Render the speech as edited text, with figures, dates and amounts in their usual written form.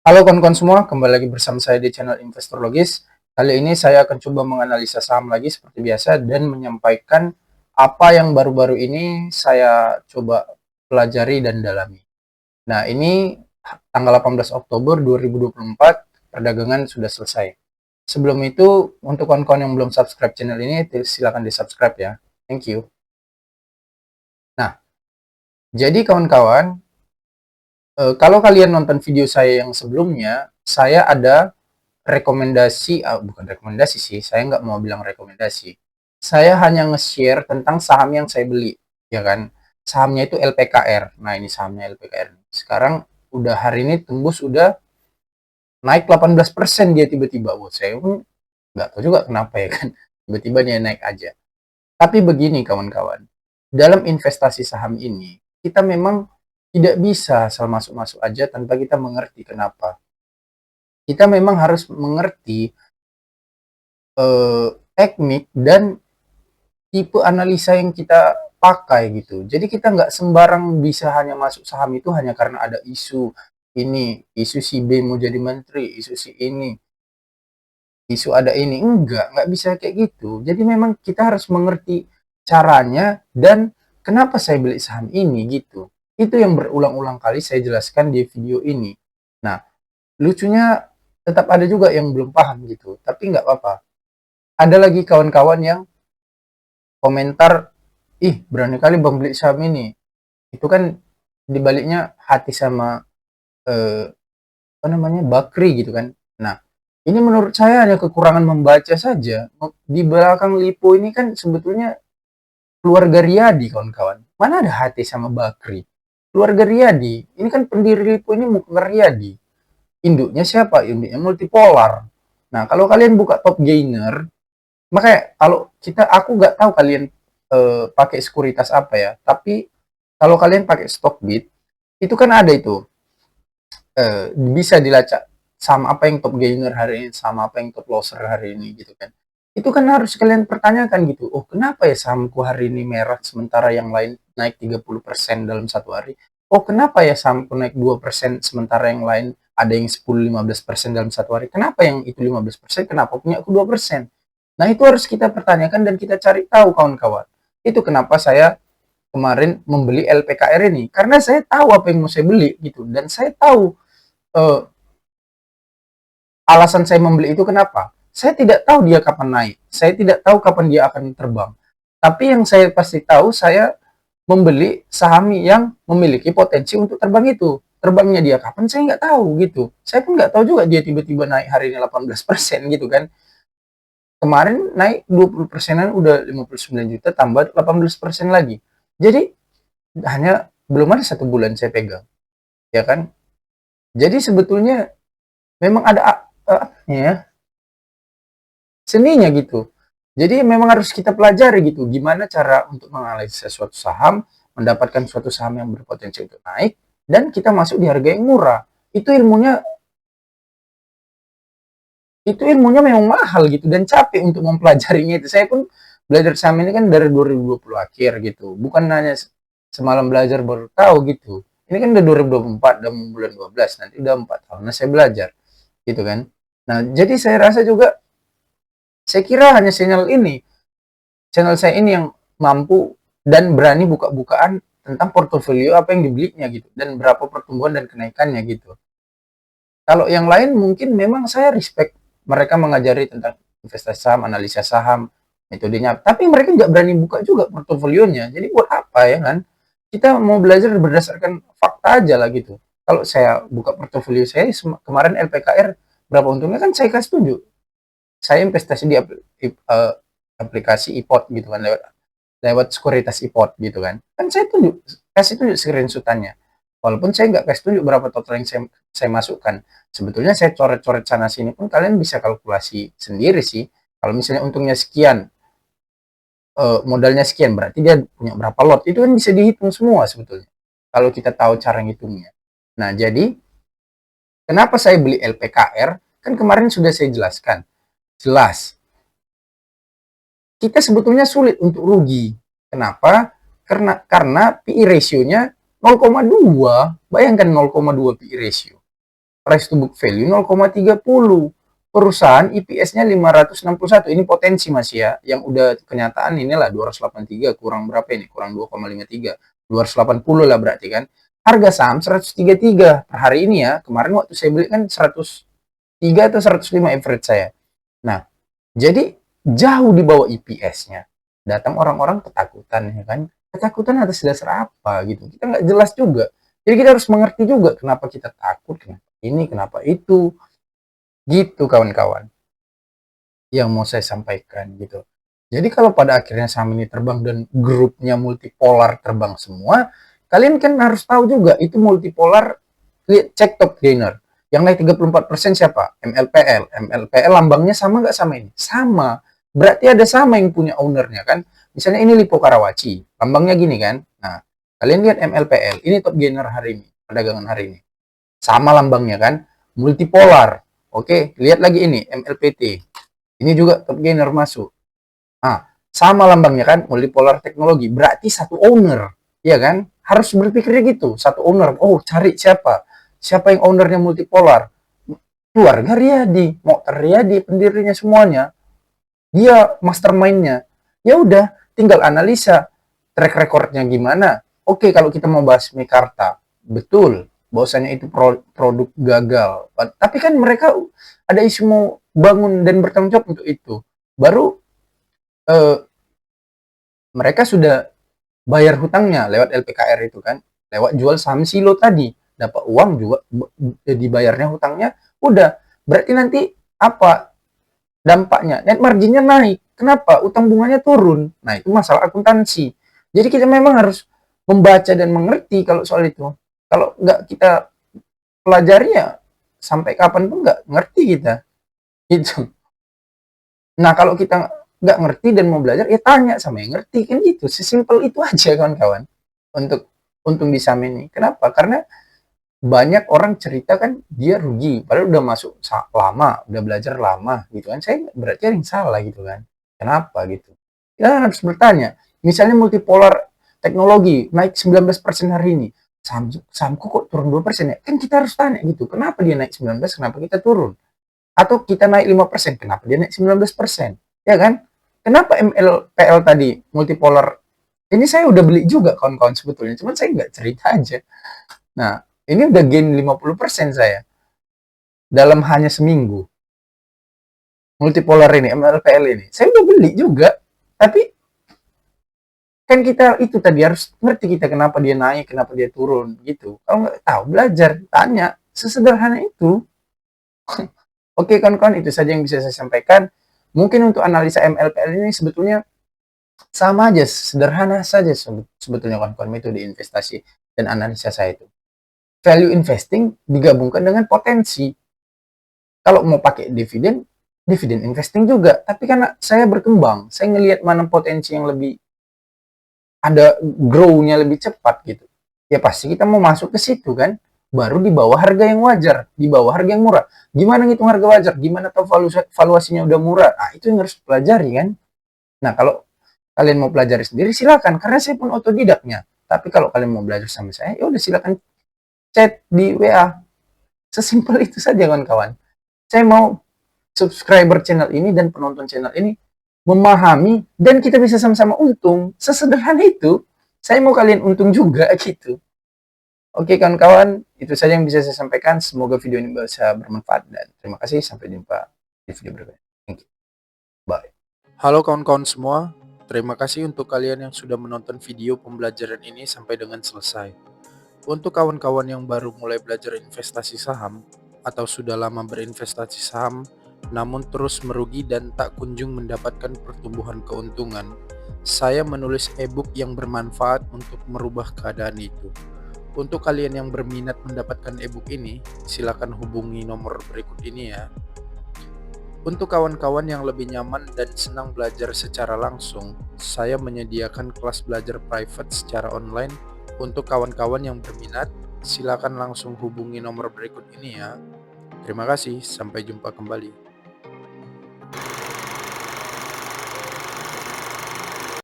Halo kawan-kawan semua, kembali lagi bersama saya di channel Investor Logis. Kali ini saya akan coba menganalisa saham lagi seperti biasa dan menyampaikan apa yang baru-baru ini saya coba pelajari dan dalami. Nah, ini tanggal 18 Oktober 2024, perdagangan sudah selesai. Sebelum itu, untuk kawan-kawan yang belum subscribe channel ini, silakan di-subscribe ya. Thank you. Nah, jadi kawan-kawan, kalau kalian nonton video saya yang sebelumnya, saya ada rekomendasi, bukan rekomendasi sih, saya nggak mau bilang rekomendasi. Saya hanya nge-share tentang saham yang saya beli, ya kan. Sahamnya itu LPKR. Nah, ini sahamnya LPKR. Sekarang udah hari ini tembus udah naik 18% dia tiba-tiba. Wah, saya pun nggak tahu juga kenapa ya kan. Tiba-tiba dia naik aja. Tapi begini kawan-kawan, dalam investasi saham ini, kita memang tidak bisa asal masuk-masuk aja tanpa kita mengerti kenapa. Kita memang harus mengerti teknik dan tipe analisa yang kita pakai gitu. Jadi kita nggak sembarang bisa hanya masuk saham itu hanya karena ada isu ini, isu si B mau jadi menteri, isu si ini, isu ada ini. Nggak bisa kayak gitu. Jadi memang kita harus mengerti caranya dan kenapa saya beli saham ini gitu. Itu yang berulang-ulang kali saya jelaskan di video ini. Nah, lucunya tetap ada juga yang belum paham gitu, tapi nggak apa-apa. Ada lagi kawan-kawan yang komentar, ih berani kali bang beli saham ini. Itu kan dibaliknya hati sama apa namanya Bakri gitu kan. Nah, ini menurut saya hanya kekurangan membaca saja. Di belakang Lipo ini kan sebetulnya keluarga Riyadi kawan-kawan. Mana ada hati sama Bakri? Keluarga Riyadi. Ini kan pendiri Lipo ini bukan Riyadi. Induknya siapa? Induknya Multipolar. Nah, kalau kalian buka Top Gainer, makanya kalau aku nggak tahu kalian pakai sekuritas apa ya, tapi kalau kalian pakai Stockbit, itu kan ada itu, bisa dilacak sama apa yang top gainer hari ini, sama apa yang top loser hari ini gitu kan. Itu kan harus kalian pertanyakan gitu, oh kenapa ya sahamku hari ini merah sementara yang lain naik 30% dalam satu hari? Oh kenapa ya sahamku naik 2% sementara yang lain ada yang 10-15% dalam satu hari? Kenapa yang itu 15%, kenapa punya aku 2%? Nah itu harus kita pertanyakan dan kita cari tahu kawan-kawan. Itu kenapa saya kemarin membeli LPKR ini, karena saya tahu apa yang mau saya beli gitu, dan saya tahu uh, alasan saya membeli itu kenapa. Saya tidak tahu dia kapan naik, saya tidak tahu kapan dia akan terbang. Tapi yang saya pasti tahu, saya membeli saham yang memiliki potensi untuk terbang itu. Terbangnya dia kapan saya nggak tahu gitu. Saya pun nggak tahu juga dia tiba-tiba naik hari ini 18% gitu kan. Kemarin naik 20%-an udah 59 juta tambah 18% lagi. Jadi hanya belum ada 1 bulan saya pegang, ya kan? Jadi sebetulnya memang ada ya, seninya gitu. Jadi memang harus kita pelajari gitu, gimana cara untuk menganalisis suatu saham, mendapatkan suatu saham yang berpotensi untuk naik, dan kita masuk di harga yang murah. Itu ilmunya, itu ilmunya memang mahal gitu, dan capek untuk mempelajarinya itu. Saya pun belajar saham ini kan dari 2020 akhir gitu, bukan hanya semalam belajar baru tahu gitu. Ini kan udah 2024, udah bulan 12, nanti udah 4 tahun. Nah, saya belajar gitu kan. Nah, jadi saya rasa juga, saya kira hanya channel saya ini yang mampu dan berani buka-bukaan tentang portofolio apa yang dibelinya gitu dan berapa pertumbuhan dan kenaikannya gitu. Kalau yang lain mungkin memang saya respect mereka mengajari tentang investasi saham, analisa saham, metodenya, tapi mereka nggak berani buka juga portofolionya. Jadi buat apa ya kan? Kita mau belajar berdasarkan fakta aja lah gitu. Kalau saya buka portofolio saya kemarin LPKR berapa untungnya kan saya kasih tunjuk. Saya investasi di aplikasi iPod gitu kan, lewat lewat sekuritas iPod gitu kan. Kan saya kasih tunjuk screenshotannya. Walaupun saya nggak kasih tunjuk berapa total yang saya masukkan. Sebetulnya saya coret-coret sana sini pun kalian bisa kalkulasi sendiri sih. Kalau misalnya untungnya sekian, modalnya sekian, berarti dia punya berapa lot. Itu kan bisa dihitung semua sebetulnya. Kalau kita tahu cara ngitungnya. Nah, jadi kenapa saya beli LPKR? Kan kemarin sudah saya jelaskan. Jelas, kita sebetulnya sulit untuk rugi. Kenapa? Karena PE ratio-nya 0,2. Bayangkan 0,2 PE ratio. price to book value 0,30. Perusahaan EPS-nya 561. Ini potensi Mas ya. Yang udah kenyataan inilah 283 kurang berapa ini? Kurang 2,53. 280 lah berarti kan. Harga saham 133 per hari ini ya. Kemarin waktu saya beli kan 103 atau 105 average saya. Nah, jadi jauh di bawah EPS-nya. Datang orang-orang ketakutan ya kan. Ketakutan atas dasar apa gitu. Kita nggak jelas juga. Jadi kita harus mengerti juga kenapa kita takut, kenapa ini, kenapa itu. Gitu kawan-kawan. Yang mau saya sampaikan gitu. Jadi kalau pada akhirnya saham ini terbang dan grupnya multipolar terbang semua, kalian kan harus tahu juga itu multipolar. Cek top gainer. Yang naik 34% siapa? MLPL. MLPL lambangnya sama nggak sama ini? Sama. Berarti ada sama yang punya ownernya kan. Misalnya ini Lipo Karawaci. Lambangnya gini kan. Nah, kalian lihat MLPL. Ini top gainer hari ini. Perdagangan hari ini. Sama lambangnya kan. Multipolar. Oke, lihat lagi ini MLPT. Ini juga top gainer masuk. Nah, sama lambangnya kan, multipolar teknologi. Berarti satu owner, ya kan? Harus berpikirnya gitu, satu owner. Oh, cari siapa? Siapa yang ownernya multipolar? Keluarga Riyadi, Mokhtar Riyadi, pendirinya semuanya. Dia mastermind-nya. Ya udah, tinggal analisa track recordnya gimana. Oke, kalau kita mau bahas Mekarta, betul, bahwasanya itu produk gagal. Tapi kan mereka ada isu mau bangun dan bertanggung jawab untuk itu. Baru mereka sudah bayar hutangnya lewat LPKR itu kan, lewat jual saham Silo tadi, dapat uang juga dibayarnya hutangnya, udah. Berarti nanti apa dampaknya? Net marginnya naik. Kenapa? Utang bunganya turun. Nah, itu masalah akuntansi. Jadi kita memang harus membaca dan mengerti kalau soal itu. Kalau nggak kita pelajari ya sampai kapan pun nggak ngerti kita. Gitu. Nah, kalau kita nggak ngerti dan mau belajar, ya tanya sama yang ngerti. Kan gitu. Sesimpel itu aja kawan-kawan. Untuk untung di saham ini. Kenapa? Karena banyak orang cerita kan dia rugi. Padahal udah masuk lama, udah belajar lama gitu kan. Saya berarti ada yang salah gitu kan. Kenapa gitu. Kita harus bertanya. Misalnya multipolar teknologi naik 19% hari ini. Sahamku kok turun 2% ya? Kan kita harus tanya gitu. Kenapa dia naik 19, kenapa kita turun? Atau kita naik 5%, kenapa dia naik 19%? Ya kan? Kenapa MLPL tadi multipolar? Ini saya udah beli juga kawan-kawan sebetulnya, cuman saya nggak cerita aja. Nah, ini udah gain 50% saya dalam hanya seminggu. Multipolar ini, MLPL ini. Saya udah beli juga, tapi kan kita itu tadi harus ngerti kita kenapa dia naik, kenapa dia turun gitu. Kalau nggak tahu, belajar, tanya. Sesederhana itu. Oke kawan-kawan, itu saja yang bisa saya sampaikan. Mungkin untuk analisa MLPL ini sebetulnya sama aja, sederhana saja sebetulnya kawan-kawan metode investasi dan analisa saya itu. Value investing digabungkan dengan potensi. Kalau mau pakai dividen, dividen investing juga. Tapi karena saya berkembang, saya ngelihat mana potensi yang lebih ada grow-nya lebih cepat gitu. Ya pasti kita mau masuk ke situ kan. Baru di bawah harga yang wajar, di bawah harga yang murah. Gimana ngitung harga wajar? Gimana tahu valuasinya udah murah? Nah, itu yang harus pelajari kan. Nah, kalau kalian mau pelajari sendiri silakan karena saya pun otodidaknya. Tapi kalau kalian mau belajar sama saya, ya udah silakan chat di WA. Sesimpel itu saja kawan-kawan. Saya mau subscriber channel ini dan penonton channel ini memahami dan kita bisa sama-sama untung. Sesederhana itu. Saya mau kalian untung juga gitu. Oke kawan-kawan, itu saja yang bisa saya sampaikan. Semoga video ini bisa bermanfaat dan terima kasih. Sampai jumpa di video berikutnya. Thank you. Bye. Halo kawan-kawan semua. Terima kasih untuk kalian yang sudah menonton video pembelajaran ini sampai dengan selesai. Untuk kawan-kawan yang baru mulai belajar investasi saham atau sudah lama berinvestasi saham namun terus merugi dan tak kunjung mendapatkan pertumbuhan keuntungan, saya menulis e-book yang bermanfaat untuk merubah keadaan itu. Untuk kalian yang berminat mendapatkan e-book ini, silakan hubungi nomor berikut ini ya. Untuk kawan-kawan yang lebih nyaman dan senang belajar secara langsung, saya menyediakan kelas belajar private secara online. Untuk kawan-kawan yang berminat, silakan langsung hubungi nomor berikut ini ya. Terima kasih, sampai jumpa kembali.